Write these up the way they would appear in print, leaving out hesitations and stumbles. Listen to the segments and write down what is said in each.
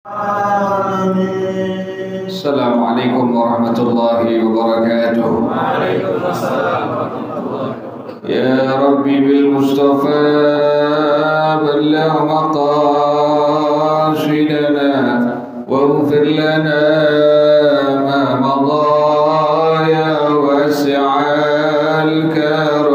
Assalamualaikum warahmatullahi wabarakatuh. Waalaikumsalam warahmatullahi wabarakatuh. Ya Rabbi bil Mustafa balligh maqasidana waghfir lana ma madha ya wasi'al karami.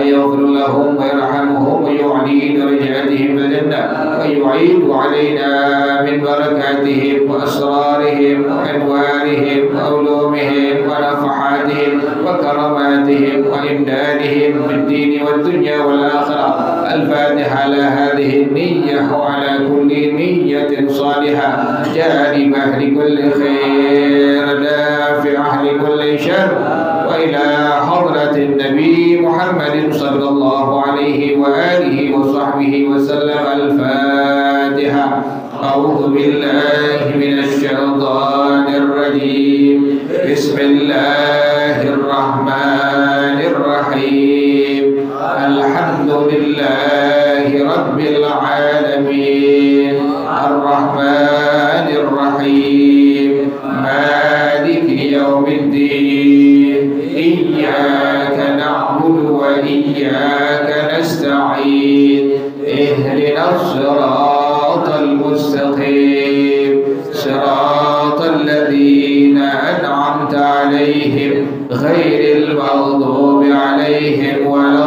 يغفر لهم ويرحمهم ويعافيهم وعلي درجاتهم في الجنة ويعيد علينا من بركاتهم وأسرارهم وأنوارهم وعلومهم ونفحاتهم وكراماتهم وإمدادهم في الدين والدنيا والآخرة. الفاتحة على هذه النية وعلى كل نية صالحة جالبة لكل خير دافعة لكل شر. وإلى حضرة النبي محمد صلى الله عليه وآله وصحبه وسلم الفاتحة. أعوذ بالله من الشيطان الرجيم. بسم الله الرحمن الرحيم. الحمد لله رب العالمين الرحمن الرحيم مالك يوم الدين. إياك نعبد وإياك نستعين. اهدنا الصراط المستقيم صراط الذين أنعمت عليهم غير المغضوب عليهم ولا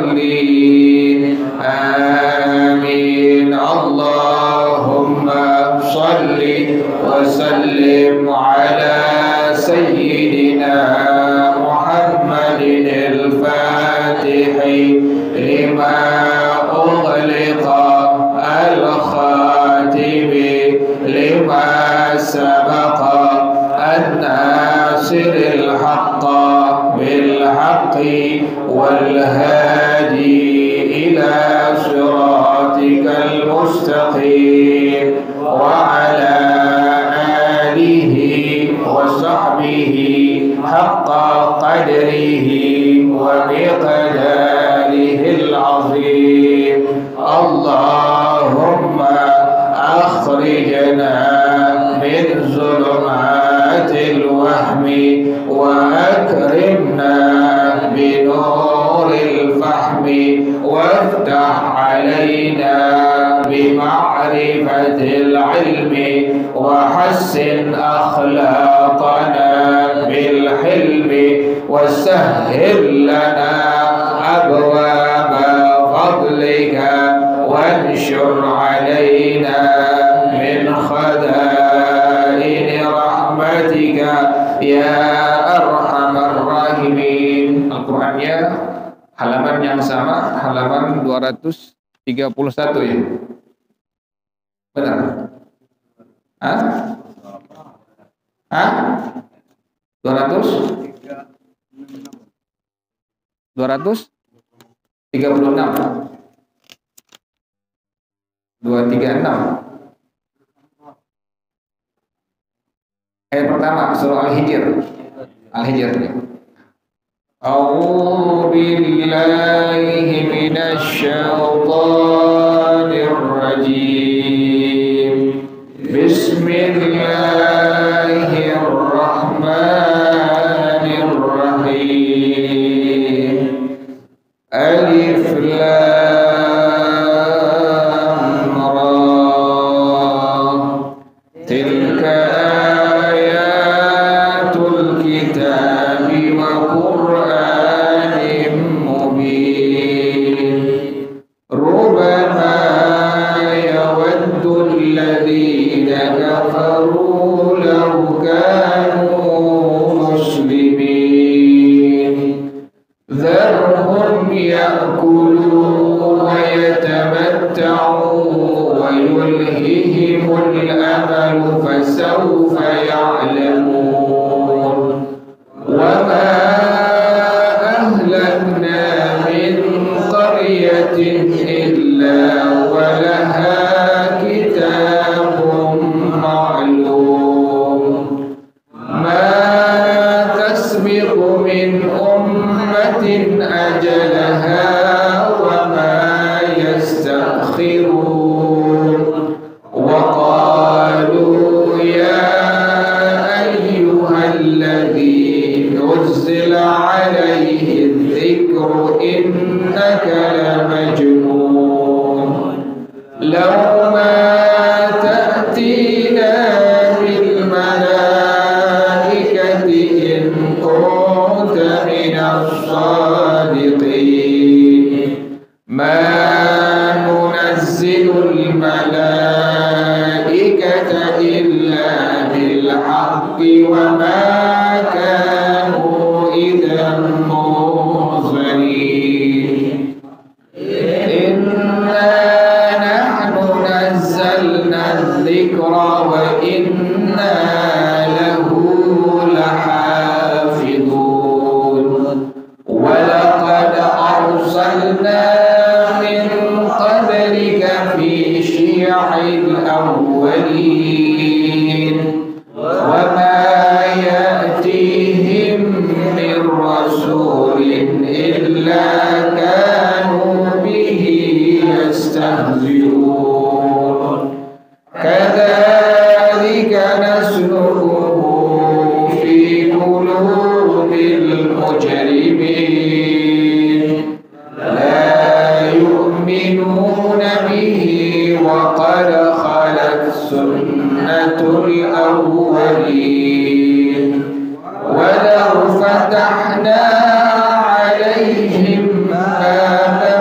الضالين. آمين. اللهم صل وسلم على سيدنا محمد الفاتح لما أغلق الخاتم لما سبق الناصر الحق بالحق والهادي إلى صراطك المستقيم وعلى آله وصحبه حق قدره ومقداره العظيم. اللهم أخرجنا من ظلمات الوهم وأكرمنا بنور الفهم وافتح علينا بمعرفة العلم وحسن أخلاقنا بالحلم وسهل لنا أبواب فضلك وانشر علينا من خزائن رحمتك ya arhamar rahimin. Al-Qur'annya halaman yang sama, halaman 231 ya. Benar? Hah? Hah? 200? 236 236 ayat pertama surah Al-Hijr. Al-Hijr. A'udzu billahi minasy syaithanir rajim. Bismillahirrahmanirrahim. Alif lam ra. Tilka فسوف يعلمون وما أهلكنا من قرية إلا ولها كتاب معلوم ما تسبق من أمة أجلها وما يستأخرون وقالوا يا إلا بالحق وما كانوا إذا منظرين إنا نحن نزلنا الذكر وإنا له لحافظون ولقد أرسلنا من قبلك في شيع الأولين وما يأتيهم من رسول إلا كانوا به يستهزئون كذلك نسلكه في قلوب المجرمين لا يؤمنون به وقد خلت سنة الأولين ولو فتحنا عليهم بابا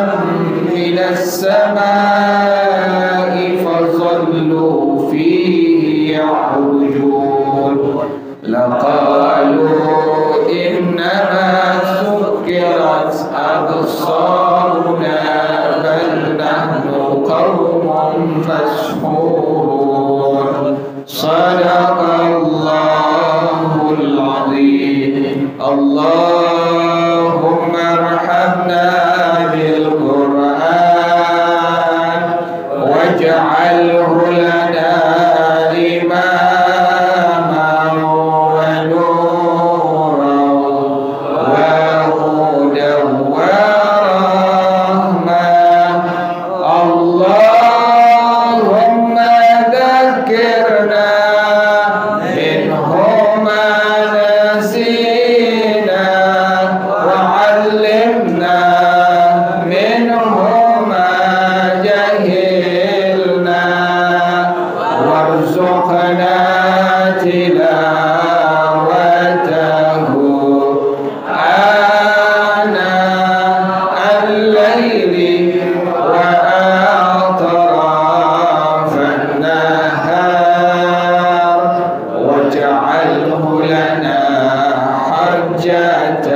من السماء فظلوا فيه يعرجون لقالوا إنما سكرت أبصارنا بل نحن قوم مسحورون صدق الله العظيم اللهم ارحمنا بالقرآن واجعله لنا إماما ونورا وهدى ورحمة اللهم ذكرنا منه ما نسينا وعلمنا منه ما جهلنا وارزقنا تلاوته آناء الليل وأطراف النهار واجعله لنا حجة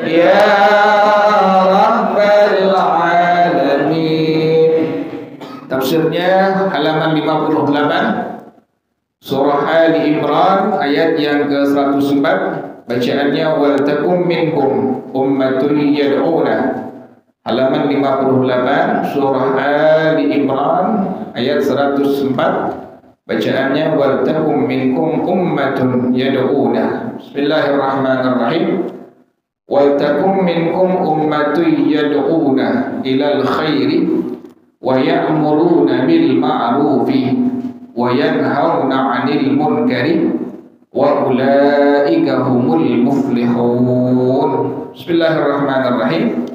يا رب العالمين. Tafsirnya halaman 58 surah Ali Imran ayat yang ke-104. Bacaannya wal takum minkum ummatun yad'una. Halaman 58 surah Ali Imran ayat 104. Bacaannya wal takum minkum ummatun yad'una. Bismillahirrahmanirrahim. Wal takum minkum ummatun yad'una ilal khairi wa ya'muruna bil ma'rufi wa yanhauna 'anil munkari wa ulaika humul muflihun. Bismillahirrahmanirrahim.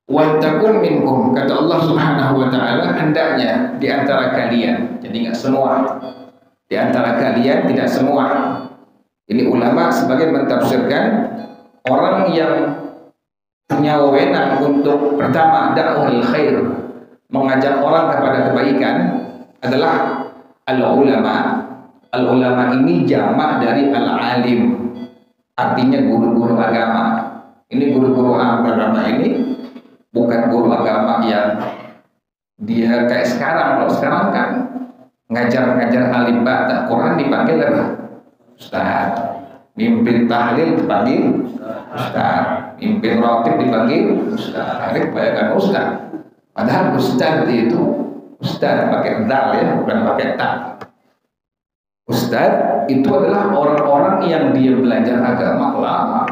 Wa takum minkum, kata Allah Subhanahu wa taala, hendaknya di antara kalian. Jadi enggak semua. Di antara kalian, tidak semua. Ini ulama sebagian mentafsirkan orang yang punya wewenang untuk pertama dakwah khair, mengajak orang kepada kebaikan adalah al-ulama. Al-ulama ini jamak dari al-alim, artinya guru-guru agama. Ini guru-guru agama ini bukan guru agama yang dia kayak sekarang. Kalau sekarang kan ngajar-ngajar alif ba Quran dipanggil apa? Ustaz. Mimpin tahlil dipanggil Ustaz. Mimpin rotib dipanggil Ustaz. Tarik bayangkan Ustaz. Padahal Ustaz itu Ustaz pakai dal ya, bukan pakai ta. Ustaz itu adalah orang-orang yang dia belajar agama lama,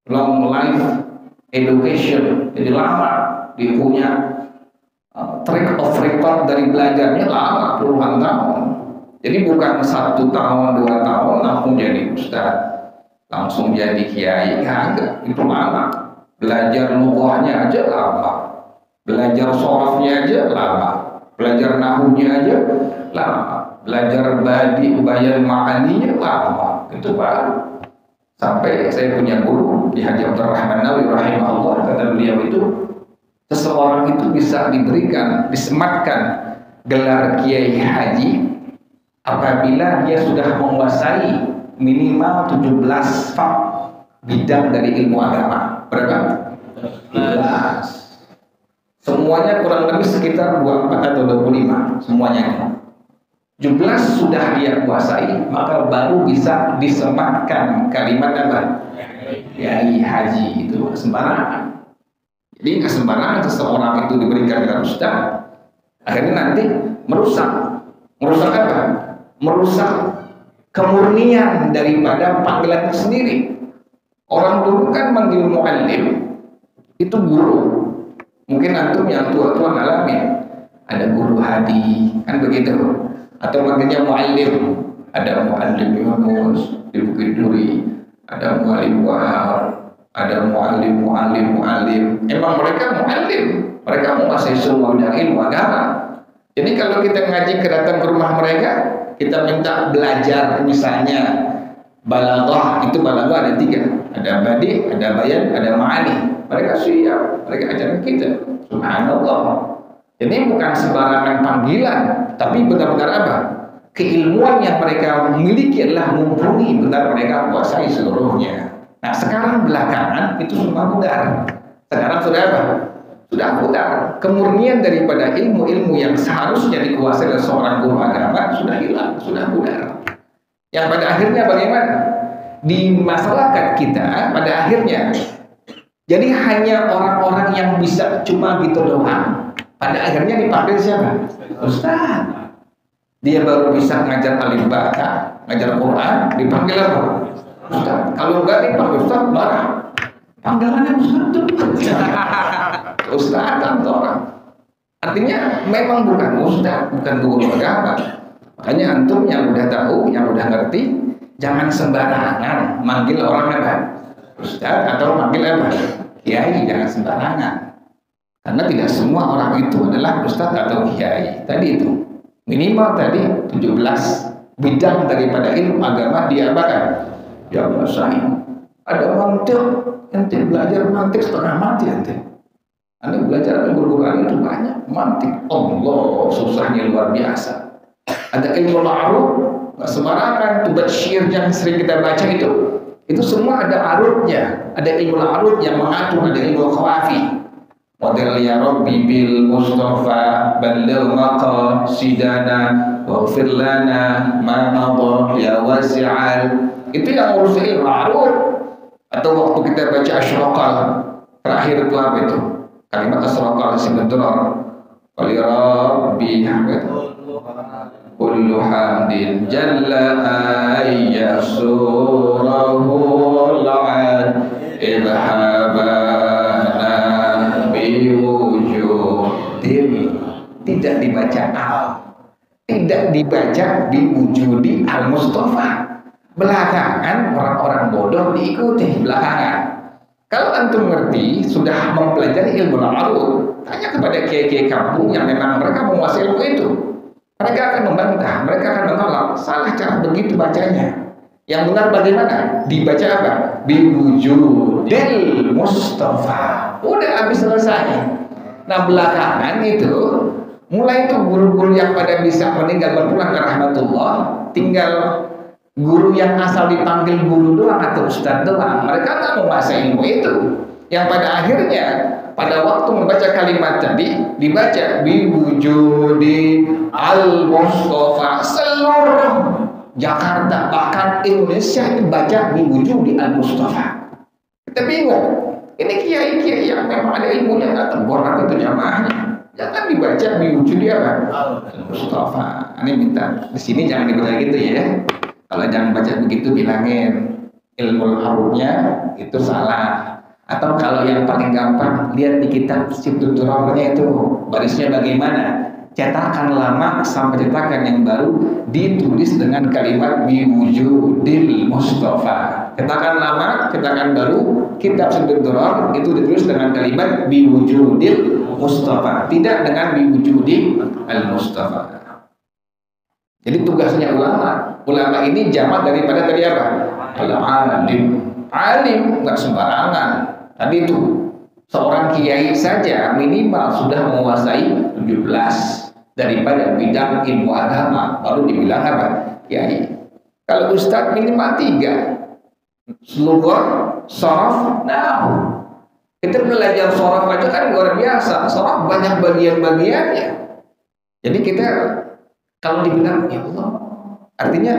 long life education, jadi lama dia punya track of record dari belajarnya lama, puluhan tahun. Jadi bukan 1 tahun 2 tahun langsung jadi ustaz, langsung jadi kiai, kagak. Itu lama. Belajar lughahnya aja lama, belajar sholafnya aja lama, belajar nahunya aja lama, belajar bayan ma'aninya lama. Itu baru. Sampai saya punya guru di Haji Abdul Rahman Nawawi rahimahullah, kata beliau itu seseorang itu bisa diberikan, disematkan gelar kiai haji apabila dia sudah menguasai minimal 17 fak bidang dari ilmu agama. Berapa? 17. Semuanya kurang lebih sekitar 24 atau 25 semuanya. 17 sudah dia kuasai, maka baru bisa disematkan kalimat apa? Kiai haji. Itu sembarangan. Jadi nggak sembarangan seseorang itu diberikan gelar ustaz, akhirnya nanti merusak apa? Merusak kemurnian daripada panggilan itu sendiri. Orang dulu kan manggil muallim itu guru. Mungkin antum yang tua-tua ngalamin, ada guru hadi, kan begitu. Atau manggilnya muallim, ada muallim Yunus di Bukit Duri, ada muallim Wahab, ada muallim. Emang mereka muallim, mereka menguasai semua bidang ilmu agama. Jadi kalau kita ngaji kedatang ke rumah mereka, kita minta belajar misalnya balaghah, itu balaghah ada 3, ada badi, ada bayan, ada ma'ani. Mereka siap, mereka ajarkan kita. Subhanallah. Jadi bukan sembarangan panggilan, tapi benar-benar apa? Keilmuan yang mereka miliki adalah mumpuni, benar mereka kuasai seluruhnya. Nah sekarang belakangan itu semua pudar. Sekarang sudah apa? Sudah pudar. Kemurnian daripada ilmu-ilmu yang seharusnya dikuasai oleh seorang guru agama sudah hilang, sudah pudar. Yang pada akhirnya bagaimana? Di masyarakat kita pada akhirnya jadi hanya orang-orang yang bisa cuma gitu doang. Pada akhirnya dipanggil siapa? Ustaz. Dia baru bisa ngajar alif bata, ngajar Quran, dipanggil apa? Ustaz. Kalau enggak dipanggil Ustaz, marah. Panggilannya Ustaz tuh. Ustaz kan orang. Artinya memang bukan Ustaz, bukan guru agama. Makanya antum yang udah tahu, yang udah ngerti, jangan sembarangan manggil orang apa? Ustaz atau manggil apa? Kiai, jangan sembarangan. Karena tidak semua orang itu adalah ustaz atau kiai. Tadi itu minimal tadi 17 bidang daripada ilmu agama diapakan? Ya kuasai. Ada mantik, ente belajar mantik setengah mati ente. Anda belajar Al-Quran itu banyak mantik. Allah susahnya luar biasa. Ada ilmu ma'ruf, nggak sembarangan. Tubat syair yang sering kita baca itu semua ada arutnya. Ada ilmu arut yang mengatur, ada ilmu khawafi. Model ya Rabbi bil Mustafa balligh maqasidana waghfir lana ma madha ya wasi'al. Itu yang urus ilmu arut. Atau waktu kita baca asyraqal terakhir itu apa itu? Kalimat asyraqal sebentar. Wali Rabbi kullu hamdin jalla ayyasurahu la'ad idhabana biwujudin. Tidak dibaca al, tidak dibaca biwujudi al-Mustafa. Belakangan orang-orang bodoh diikuti belakangan. Kalau antum ngerti, sudah mempelajari ilmu al-arud, tanya kepada kiai-kiai kampung yang memang mereka menguasai ilmu itu. Mereka akan membantah, mereka akan menolak. Salah cara begitu bacanya. Yang benar bagaimana? Dibaca apa? Biwujudil Mustafa. Udah habis selesai. Nah belakangan itu, mulai itu guru-guru yang pada bisa meninggal berpulang ke rahmatullah, tinggal guru yang asal dipanggil guru doang atau ustadz doang. Mereka tak menguasai ilmu itu. Yang pada akhirnya pada waktu membaca kalimat tadi dibaca biwujudi al-Mustafa. Seluruh Jakarta bahkan Indonesia dibaca biwujudi al-Mustafa. Kita bingung. Ini kiai-kiai yang memang ada ilmunya nggak tegur apa itu jamaahnya. Jangan dibaca biwujudi apa? Al-Mustafa. Ini minta di sini jangan dibaca gitu ya. Kalau jangan baca begitu bilangin ilmu arudnya itu salah. Atau kalau yang paling gampang lihat di kitab Sibtuturalnya itu barisnya bagaimana. Cetakan lama sampai cetakan yang baru ditulis dengan kalimat biwujudil Mustafa. Cetakan lama, cetakan baru, kitab Sibtutural itu ditulis dengan kalimat biwujudil Mustafa, tidak dengan biwujudi al-Mustafa. Jadi tugasnya ulama ini jamak daripada tadi apa? Al-alim. Alim nggak sembarangan. Tadi itu seorang kiai saja minimal sudah menguasai 17. daripada bidang ilmu agama, baru dibilang apa? Kiai. Kalau ustadz minimal 3, lughah, sharaf, nahwu. Kita belajar sharaf aja kan luar biasa. Sharaf banyak bagian-bagiannya. Jadi kita kalau dibilang ya Allah, artinya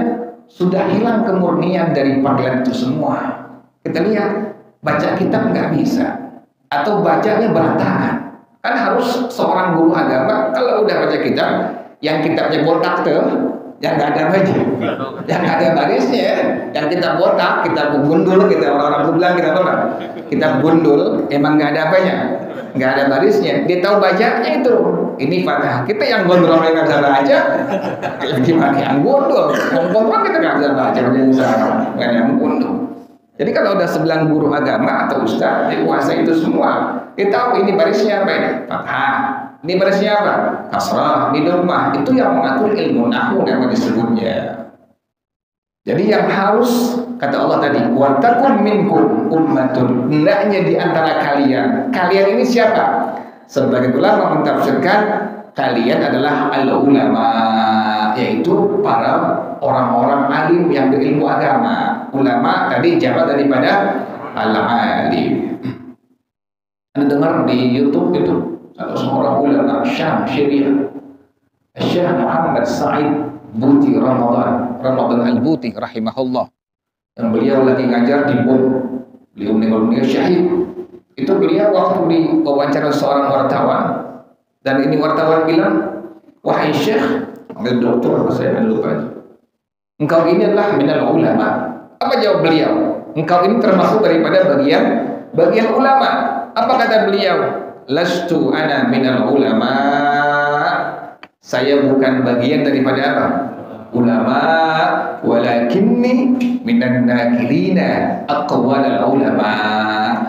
sudah hilang kemurnian dari panggilan itu semua. Kita lihat baca kitab nggak bisa, atau bacanya berantakan. Kan harus seorang guru agama kalau udah baca kitab, yang kitabnya botak tuh, yang nggak ada baca, yang nggak ada barisnya, yang kita botak, kita gundul, kita orang-orang tuh bilang kita apa? Kita gundul, emang nggak ada apanya, nggak ada barisnya. Dia tahu bacanya itu, ini Fatihah. Kita yang gondrong nggak bisa baca, gimana yang gundul? Ngomong kita nggak bisa baca, nggak yang gundul. Jadi kalau udah sebelah guru agama atau ustaz, dia kuasa itu semua. Dia tahu ini barisnya apa ini? Fathah. Ini barisnya apa? Kasrah, ini dhammah. Itu yang mengatur ilmu nahwu yang disebutnya. Jadi yang harus, kata Allah tadi, wa takum minkum ummatun. Hendaknya di antara kalian. Kalian ini siapa? Sebagai ulama mentafsirkan, kalian adalah al-ulama, yaitu para orang-orang alim yang berilmu agama. Ulama tadi jamak daripada al-alim. Anda dengar di YouTube itu ada seorang ulama Syam Syariah, Syekh Muhammad Sa'id Buti Ramadan Al-Buti rahimahullah, yang beliau lagi ngajar di bom, beliau meninggal dunia syahid. Itu beliau waktu diwawancara seorang wartawan, dan ini wartawan bilang, wahai Syekh, ada dokter, saya lupa, engkau ini adalah minal ulama. Apa jawab beliau? Engkau ini termasuk daripada bagian ulama. Apa kata beliau? Lastu ana minal ulama. Saya bukan bagian daripada apa? Ulama, walakinni minan nakilina aqwalal ulama.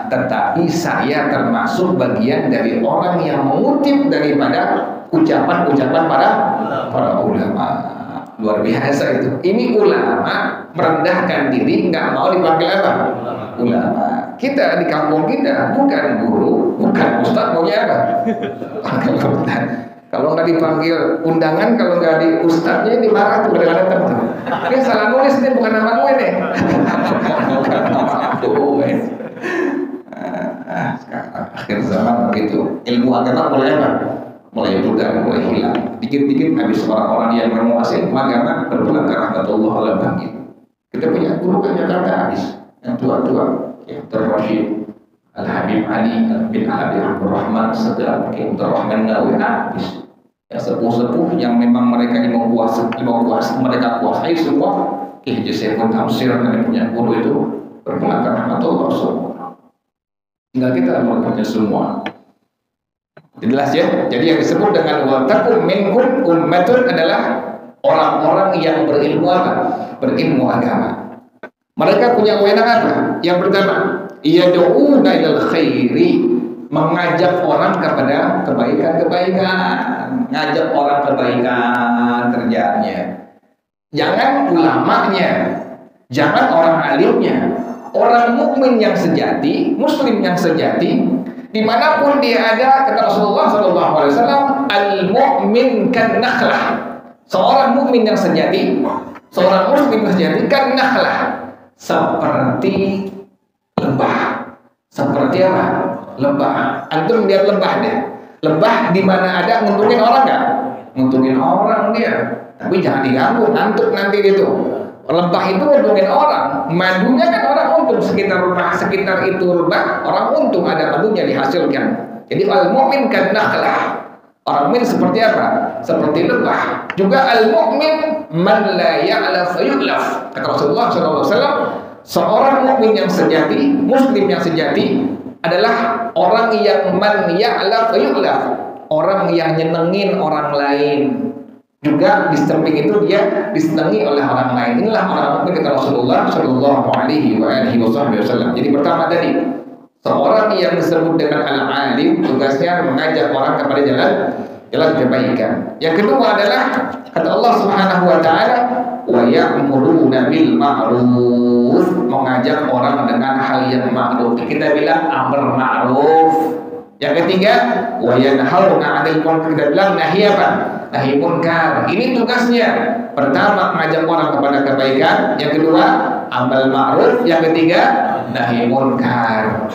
Tetapi saya termasuk bagian dari orang yang mengutip daripada ucapan-ucapan para ulama. Luar biasa itu. Ini ulama merendahkan diri, nggak mau dipanggil apa? Ulama. Kita di kampung kita bukan guru, bukan ustaz, maunya apa? Panggil ustaz. Kalau nggak dipanggil undangan, kalau nggak di ustaznya dimarah tuh kadang-kadang tuh. Dia salah nulis nih, bukan nama gue nih. Bukan nama gue. Sekarang akhir zaman begitu. Ilmu agama mulai apa? Mulai pudar, mulai hilang. Dikit-dikit habis orang-orang yang menguasai agama berpulang ke rahmatullah Allah bangkit. Kita punya guru ke Jakarta habis, yang tua-tua, yang terrasyid Al-Habib Ali bin Habib Abdul Rahman Sadar, yang Rahman Nawawi habis. Yang sepuh-sepuh yang memang mereka mereka kuasai semua. Saya pun tafsir dan punya guru itu berpulang ke rahmatullah semua. Tinggal kita melakukannya semua. Jelas ya. Jadi yang disebut dengan wa takum minkum ummatun adalah orang-orang yang berilmu apa? Berilmu agama. Mereka punya wewenang apa? Yang pertama, yad'una ilal khairi, mengajak orang kepada kebaikan-kebaikan, ngajak orang kebaikan kerjanya. Jangan ulamanya, jangan orang alimnya, orang mukmin yang sejati, muslim yang sejati. Dimanapun dia ada, kata Rasulullah SAW, al-mu'min kan nakhlah. Seorang mukmin yang sejati, seorang muslim yang sejati kan nakhlah, seperti lebah. Seperti apa? Lebah. Antum lihat lebah deh. Lebah di mana ada nguntungin orang nggak? Nguntungin orang dia. Tapi jangan diganggu, ngantuk nanti gitu. Lebah itu untungin orang, madunya kan orang untung, sekitar itu lebah, orang untung ada madunya dihasilkan. Jadi al-mu'min kan nakhlah. Orang mukmin seperti apa? Seperti lebah. Juga al-mu'min man la ya'laf yu'laf. Kata Rasulullah SAW, seorang mukmin yang sejati, muslim yang sejati adalah orang yang man ya'laf yu'laf, orang yang nyenengin orang lain. Juga di samping itu dia disenangi oleh orang lain. Inilah orang mukmin kata Rasulullah Shallallahu Alaihi Wasallam. Jadi pertama tadi, seorang yang disebut dengan al-alim tugasnya mengajak orang kepada jalan kebaikan. Yang kedua adalah kata Allah Subhanahu Wa Taala, wa ya'muruna bil ma'ruf, mengajak orang dengan hal yang ma'ruf. Kita bilang amr ma'ruf. Yang ketiga, wa yanhauna 'anil munkar, kita bilang nahi apa? nahi munkar. Ini tugasnya. Pertama, mengajak orang kepada kebaikan. Yang kedua, amal ma'ruf. Yang ketiga, nahi munkar.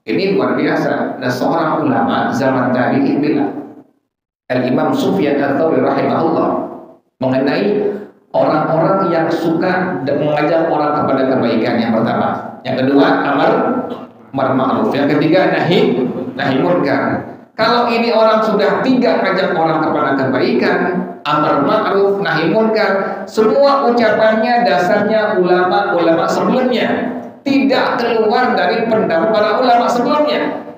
Ini luar biasa. Dan seorang ulama zaman tabi'in bilang, Al-Imam Sufyan Ats-Tsauri rahimahullah, mengenai orang-orang yang suka mengajak orang kepada kebaikan. Yang pertama, yang kedua, amal ma'ruf. Yang ketiga, nahi munkar. Kalau ini orang sudah tiga ngajak orang kepada kebaikan, amar ma'ruf, nahi munkar, semua ucapannya dasarnya ulama-ulama sebelumnya, tidak keluar dari pendapat para ulama sebelumnya.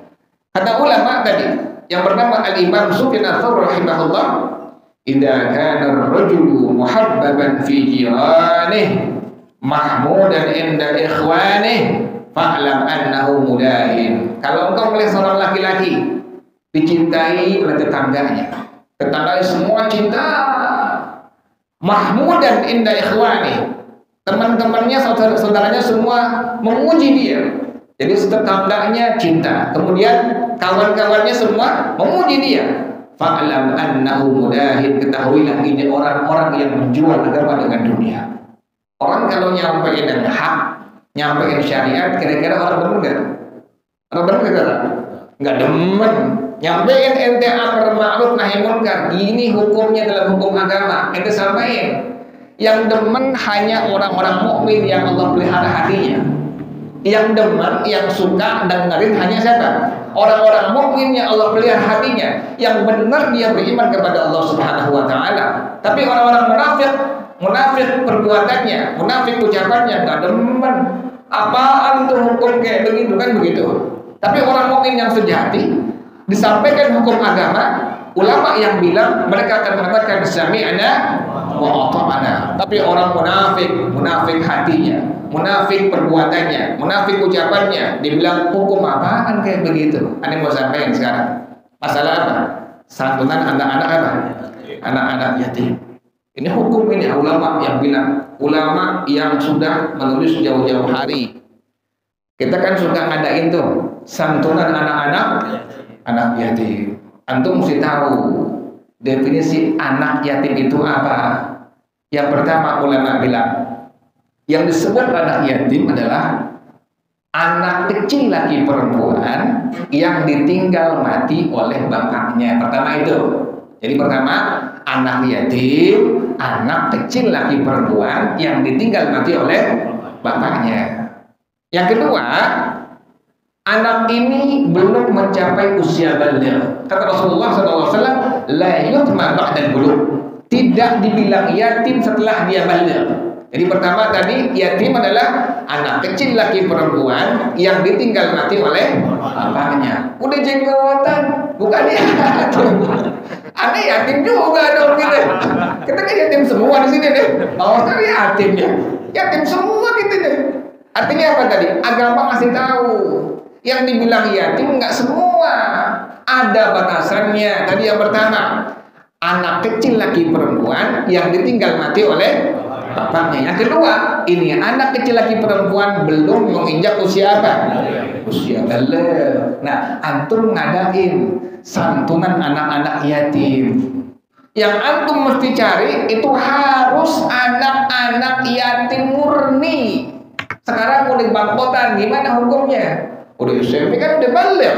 Kata ulama tadi, yang bernama Al-Imam Sufyan Ats-Tsauri rahimahullah, idza kana ar-rajulu muhabbaban fi jiranihi mahmudan inda ikhwanihi fa'lam annahu mudahin. Kalau engkau melihat seorang laki-laki dicintai oleh tetangganya semua cinta, mahmudan inda ikhwani, teman-temannya, saudara-saudaranya semua memuji dia, jadi tetangganya cinta, kemudian kawan-kawannya semua memuji dia, fa'lam annahu mudahin, ketahuilah ini orang-orang yang menjual agama dengan dunia. Orang kalau nyampein hak, nyampein syariat, kira-kira orang benar nggak? Orang benar nggak demen. Nyampein ente amar ma'ruf nahi munkar, ini hukumnya dalam hukum agama, ente sampaikan. Yang demen hanya orang-orang mukmin yang Allah pelihara hatinya. Yang demen, yang suka dengerin hanya siapa? Orang-orang mukmin yang Allah pelihara hatinya, yang benar dia beriman kepada Allah Subhanahu wa taala. Tapi orang-orang munafik perbuatannya, munafik ucapannya, enggak demen. Apaan tuh hukum kayak begitu, kan begitu. Tapi orang mukmin yang sejati disampaikan hukum agama, ulama yang bilang mereka akan mengatakan sami'na wa ata'na. Tapi orang munafik hatinya, munafik perbuatannya, munafik ucapannya, dibilang hukum apaan kayak begitu. Anda mau sampaikan sekarang masalah apa? Santunan anak-anak apa? Anak-anak yatim. Ini hukum, ini ulama yang bilang, ulama yang sudah menulis jauh-jauh hari. Kita kan suka ngadain tuh santunan anak yatim. Antum mesti tahu definisi anak yatim itu apa. Yang pertama ulama bilang, yang disebut anak yatim adalah anak kecil laki perempuan yang ditinggal mati oleh bapaknya. Pertama itu. Jadi pertama, anak yatim, anak kecil laki perempuan yang ditinggal mati oleh bapaknya. Yang kedua, anak ini belum mencapai usia baligh. Kata Rasulullah SAW, la yutma ba'dal bulugh, tidak dibilang yatim setelah dia baligh. Jadi pertama tadi yatim adalah anak kecil laki perempuan yang ditinggal mati oleh bapaknya. Udah jenggotan, bukan yatim. Ada yatim juga dong gitu. Kita kan yatim semua di sini deh. Oh, kan yatimnya. Yatim semua gitu deh. Artinya apa tadi? Agama kasih tahu. Yang dibilang yatim enggak semua. Ada batasannya. Tadi yang pertama, anak kecil laki perempuan yang ditinggal mati oleh bapaknya. Yang kedua, ini anak kecil laki perempuan belum menginjak usia apa? Usia baligh. Nah, antum ngadain santunan anak-anak yatim. Yang antum mesti cari itu harus anak-anak yatim murni. Sekarang udah bangkotan, gimana hukumnya? Udah SMP kan udah balik.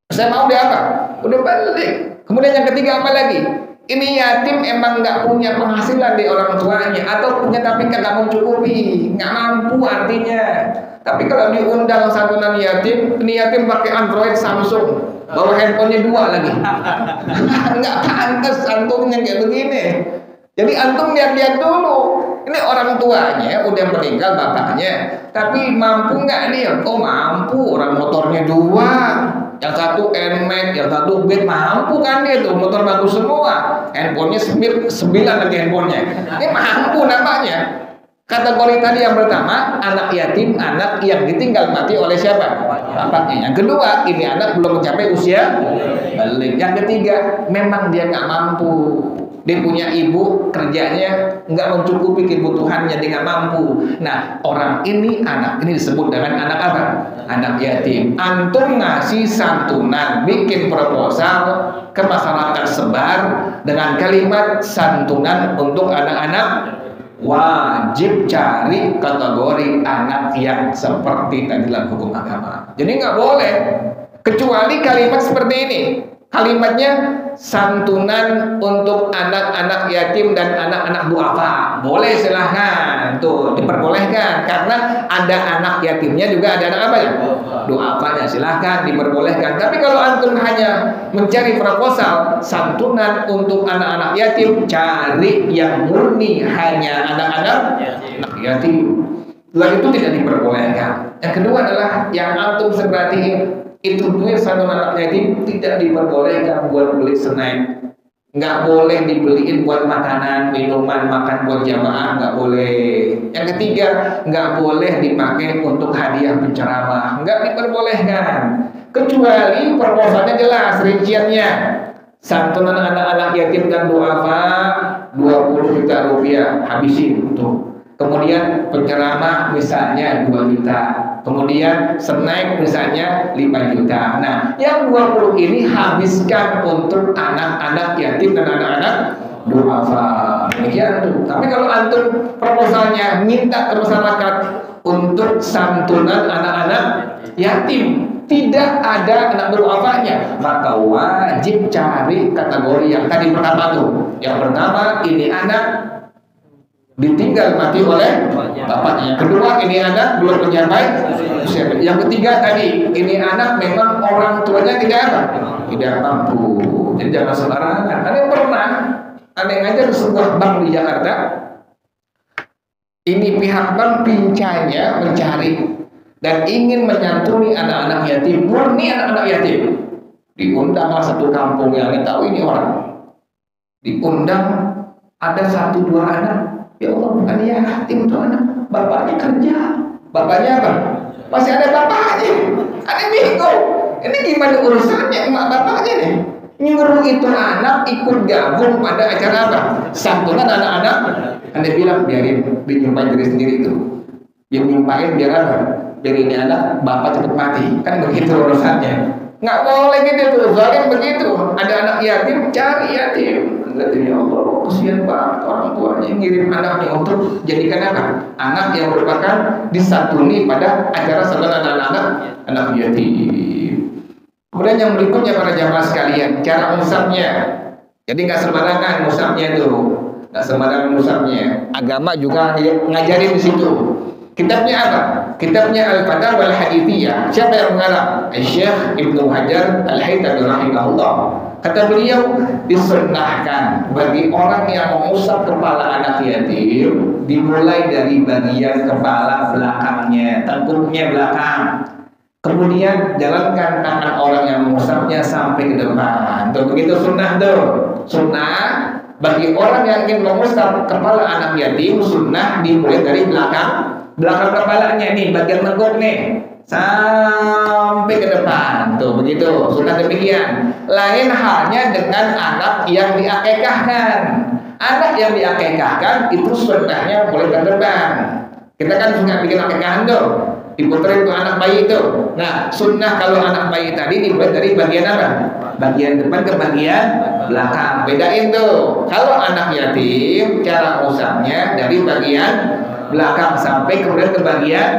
SMA udah apa? Udah balik. Kemudian yang ketiga apa lagi? Ini yatim emang nggak punya penghasilan di orang tuanya, atau punya tapi nggak mencukupi, nggak mampu artinya. Tapi kalau diundang santunan yatim, ini yatim pakai Android Samsung, bawa handphonenya 2 lagi. Nggak pantas santunnya kayak begini. Jadi antum lihat-lihat dulu. Ini orang tuanya udah meninggal bapaknya, tapi mampu nggak dia? Oh mampu, orang motornya 2, yang satu Nmax, yang satu Beat, mampu kan dia tuh, motor bagus semua, handphonenya 9 lagi handphonenya. Ini mampu namanya. Kategori tadi yang pertama, anak yatim, anak yang ditinggal mati oleh siapa? Bapaknya. Yang kedua, ini anak belum mencapai usia baligh. Yang ketiga, memang dia nggak mampu. dia punya ibu kerjanya nggak mencukupi kebutuhannya, dia nggak mampu. Nah, orang ini, anak ini disebut dengan anak apa? Anak yatim. Antum ngasih santunan, bikin proposal ke masyarakat, sebar dengan kalimat santunan untuk anak-anak, wajib cari kategori anak yang seperti tadi dalam hukum agama. Jadi nggak boleh kecuali kalimat seperti ini. Kalimatnya santunan untuk anak-anak yatim dan anak-anak duafa. Boleh, silahkan, tuh diperbolehkan, karena ada anak yatimnya juga ada anak apa ya? Duafanya, silahkan diperbolehkan. Tapi kalau antum hanya mencari proposal santunan untuk anak-anak yatim, cari yang murni hanya anak-anak yatim. Itu tidak diperbolehkan. Yang kedua adalah yang antum seperti itu duit santunan anak yatim tidak diperbolehkan buat beli snack, nggak boleh dibeliin buat makanan, minuman, makan buat jamaah, nggak boleh. Yang ketiga, nggak boleh dipakai untuk hadiah penceramah, nggak diperbolehkan. Kecuali proposalnya jelas rinciannya, santunan anak-anak yatim dan duafa 20 juta rupiah habisin tuh. Kemudian penceramah misalnya 2 juta. Kemudian snack misalnya 5 juta. Nah, yang 20 ini habiskan untuk anak-anak yatim dan anak-anak duafa. Demikian tuh. Tapi kalau antum proposalnya minta ke masyarakat untuk santunan anak-anak yatim, tidak ada anak duafanya, maka wajib cari kategori yang tadi pertama tuh. Yang pertama, ini anak ditinggal mati oleh bapaknya. Kedua, ini anak belum mencapai usia. Yang ketiga tadi, ini anak memang orang tuanya tidak apa? Tidak mampu. Jadi jangan sembarangan. Ada yang ngajar di sebuah bank di Jakarta. Ini pihak bank pincanya mencari dan ingin menyantuni anak-anak yatim, murni anak-anak yatim. Diundanglah satu kampung yang tahu ini orang. Diundang ada 1-2 anak. Ya Allah, bukan yatim itu anak, bapaknya kerja. Bapaknya apa? Masih ada bapaknya. Ada bingung. Ini gimana urusannya emak bapaknya nih? Nyuruh itu anak ikut gabung pada acara apa? Santunan anak-anak. Anda bilang biarin, nyumpain diri sendiri itu. Yang nyumpain biar apa? Biar ini anak bapak cepat mati. Kan begitu urusannya. Nggak boleh gitu tuh, zalim begitu. Ada anak yatim, cari yatim. Ya Allah, kasihan banget orang tuanya ngirim anaknya untuk jadikan anak yang merupakan disantuni pada acara santunan anak yatim. Kemudian yang berikutnya para jamaah sekalian, cara musabnya. Jadi nggak sembarangan musabnya tuh, nggak sembarangan musabnya. Agama juga ngajarin di situ. Kitabnya apa? Kitabnya Al-Fatawa Al-Hadithiyah. Siapa yang mengarang? Syekh Ibnu Hajar Al-Haytami rahimahullah. Kata beliau, disunnahkan bagi orang yang mengusap kepala anak yatim dimulai dari bagian kepala belakangnya, tengkuknya belakang. Kemudian jalankan tangan orang yang mengusapnya sampai ke depan. Tuh begitu sunnah tuh. Sunnah bagi orang yang ingin mengusap kepala anak yatim, sunnah dimulai dari belakang kepalanya nih, bagian tengkuk nih, sampai ke depan. Tuh begitu, sunnah demikian. Lain halnya dengan anak yang diakekahkan. Anak yang diakekahkan itu sunnahnya mulai ke depan. Kita kan suka bikin akekahan tuh, diputerin tuh anak bayi itu. Nah, sunnah kalau anak bayi tadi dibuat dari bagian apa? Bagian depan ke bagian belakang. Bedain tuh. Kalau anak yatim, cara usapnya dari bagian belakang sampai kemudian ke bagian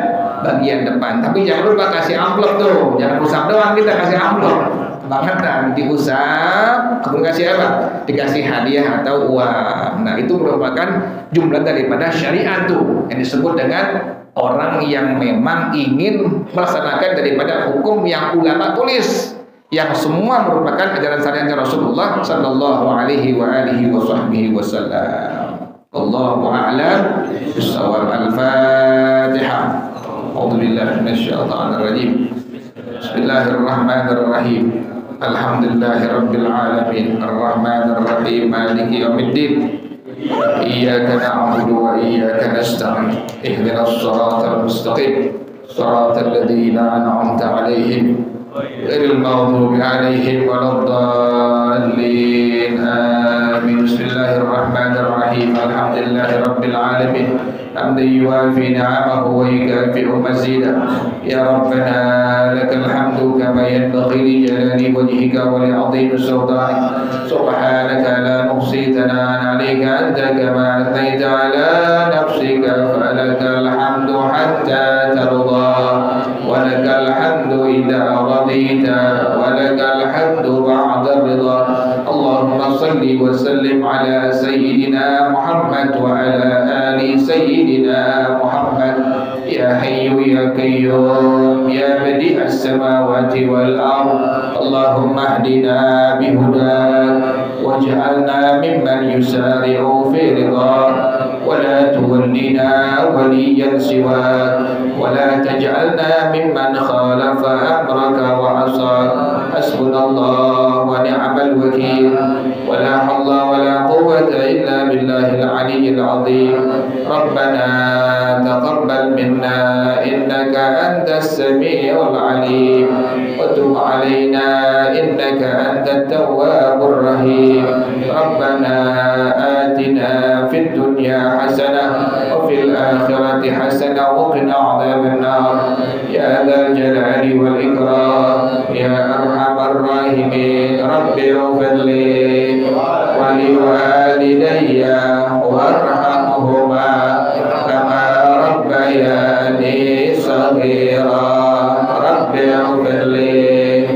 depan. Tapi jangan lupa kasih amplop tuh. Jangan usap doang, kita kasih amplop. Bangetan diusap, kemudian kasih apa? Dikasih hadiah atau uang. Nah, itu merupakan jumlah daripada syariat tuh yang disebut dengan orang yang memang ingin melaksanakan daripada hukum yang ulama tulis, yang semua merupakan ajaran syariat Rasulullah sallallahu alaihi wa alihi wasallam. Allahu a'lam bissawab. Al-Fatihah. A'udzu billahi minasyaitonir rajim. Bismillahirrahmanirrahim. Alhamdulillahirabbil alamin. Arrahmanir rahim. Maliki yaumiddin. Iyyaka na'budu wa iyyaka nasta'in. Ihdinas siratal mustaqim. Siratal ladzina an'amta 'alaihim ghairil maghdubi 'alaihim waladdallin. آمين. بسم الله الرحمن الرحيم. الحمد لله رب العالمين حمدا يوافي نعمه ويكافئ مزيدا. يا ربنا لك الحمد كما ينبغي لجلال وجهك ولعظيم سلطانك. سبحانك لا نحصي ثناء عليك أنت كما أثنيت على نفسك. فلك الحمد حتى ترضى ولك الحمد إذا رضيت ولك الحمد بعد الرضا. اللهم صل وسلم على سيدنا محمد وعلى آل سيدنا محمد. يا حي يا قيوم يا بديع السماوات والأرض اللهم اهدنا بهداك واجعلنا ممن يسارع في رضاك ولا تولنا وليا سواك ولا تجعلنا ممن خالف أمرك وعصاك. حسبنا الله ونعم الوكيل ولا حول ولا قوة إلا بالله العلي العظيم. ربنا تقبل منا إنك أنت السميع العليم وتب علينا إنك أنت التواب الرحيم. ربنا آتنا في الدنيا حسنة وفي الآخرة حسنة وقنا عذاب النار يا ذا الجلال والإكرام يا أرحم الراحمين. رب اغفر لي ولوالدي وارحمهما كما ربياني صغيرا. رب اغفر لي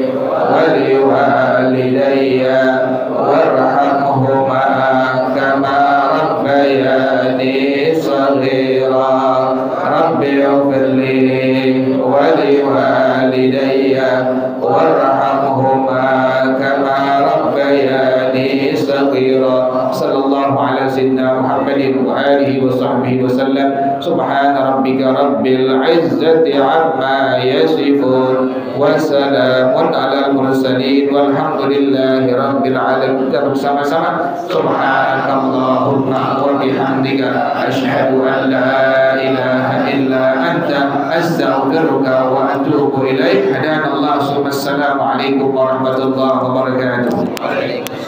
ولوالدي وارحمهما كما ربياني صغيرا. رب اغفر لي ولوالدي وارحمهما كما ربياني صغيرا. صلى الله على سيدنا محمد وآله وصحبه وسلم. سبحان ربك رب العزة عما يصفون وسلام على المرسلين والحمد لله رب العالمين. Kita bersama-sama subhanakallahumma wa bihamdika asyhadu an la ilaha illa anta astaghfiruka wa atubu ilaik. Hadanallahu. Assalamualaikum warahmatullahi wabarakatuh.